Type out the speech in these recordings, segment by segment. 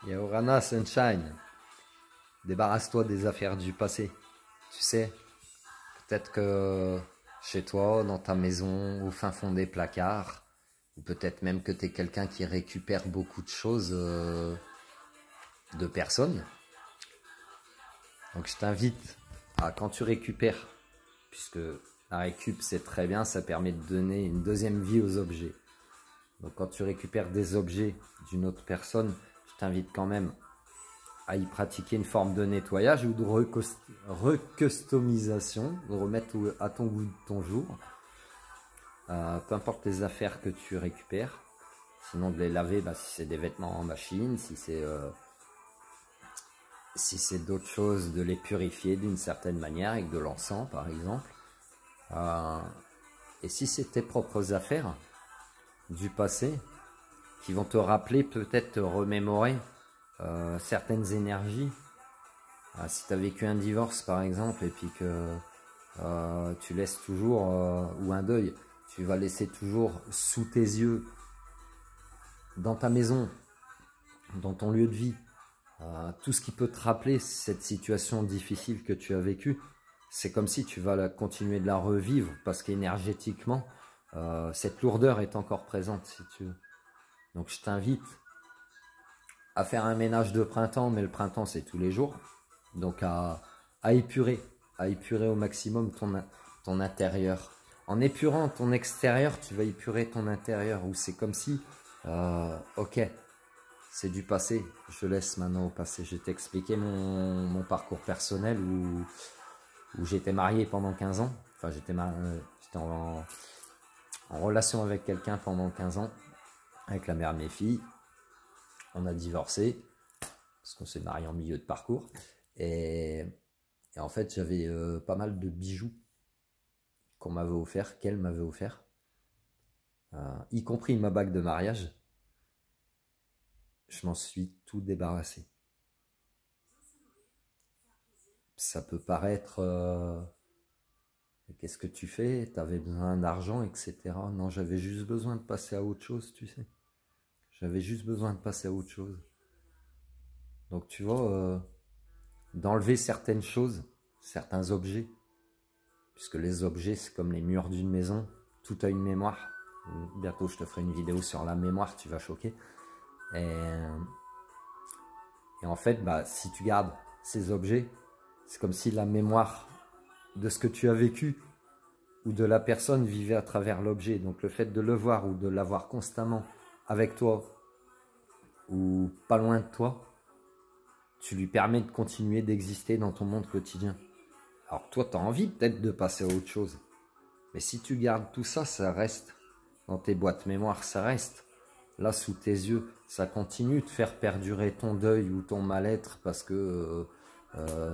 Yaorana Sunshine, débarrasse-toi des affaires du passé. Tu sais, peut-être que chez toi, dans ta maison, au fin fond des placards, ou peut-être même que tu es quelqu'un qui récupère beaucoup de choses de personnes. Donc je t'invite à, quand tu récupères, puisque la récup c'est très bien, ça permet de donner une deuxième vie aux objets. Donc quand tu récupères des objets d'une autre personne, je t'invite quand même à y pratiquer une forme de nettoyage ou de recustomisation, de remettre à ton goût de ton jour. Peu importe les affaires que tu récupères, sinon de les laver, si c'est des vêtements en machine, si c'est d'autres choses, de les purifier d'une certaine manière avec de l'encens par exemple. Et si c'est tes propres affaires du passé qui vont te rappeler, peut-être te remémorer certaines énergies. Si tu as vécu un divorce par exemple et puis que tu laisses toujours, ou un deuil, tu vas laisser toujours sous tes yeux, dans ta maison, dans ton lieu de vie, tout ce qui peut te rappeler cette situation difficile que tu as vécue, c'est comme si tu vas continuer de la revivre parce qu'énergétiquement, cette lourdeur est encore présente si tu veux. Donc je t'invite à faire un ménage de printemps, mais le printemps c'est tous les jours, donc à épurer au maximum ton intérieur. En épurant ton extérieur, tu vas épurer ton intérieur, où c'est comme si, ok, c'est du passé, je laisse maintenant au passé. Je vais t'expliquer mon parcours personnel où j'étais marié pendant 15 ans, enfin j'étais en relation avec quelqu'un pendant 15 ans, avec la mère de mes filles. On a divorcé, parce qu'on s'est marié en milieu de parcours, et en fait j'avais pas mal de bijoux qu'on m'avait offert, qu'elle m'avait offert, y compris ma bague de mariage. Je m'en suis tout débarrassé. Ça peut paraître, qu'est-ce que tu fais? Tu avais besoin d'argent, etc. Non, j'avais juste besoin de passer à autre chose, tu sais. J'avais juste besoin de passer à autre chose. Donc tu vois, d'enlever certaines choses, certains objets, puisque les objets c'est comme les murs d'une maison, tout a une mémoire. Bientôt je te ferai une vidéo sur la mémoire, tu vas choquer. Et en fait, si tu gardes ces objets, c'est comme si la mémoire de ce que tu as vécu ou de la personne vivait à travers l'objet. Donc le fait de le voir ou de l'avoir constamment avec toi ou pas loin de toi, tu lui permets de continuer d'exister dans ton monde quotidien. Alors toi, tu as envie peut-être de passer à autre chose. Mais si tu gardes tout ça, ça reste dans tes boîtes mémoire, ça reste là sous tes yeux. Ça continue de faire perdurer ton deuil ou ton mal-être parce que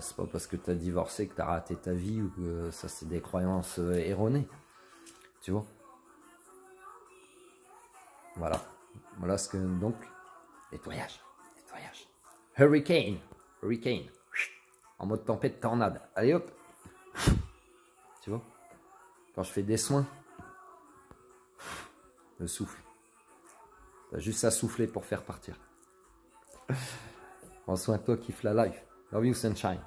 c'est pas parce que tu as divorcé que tu as raté ta vie ou que ça c'est des croyances erronées. Tu vois? Voilà. Voilà ce que donc nettoyage. Hurricane. En mode tempête tornade. Allez hop. Tu vois? Quand je fais des soins, le souffle. T'as juste à souffler pour faire partir. Prends soin de toi, kiffe la life. Love you, sunshine.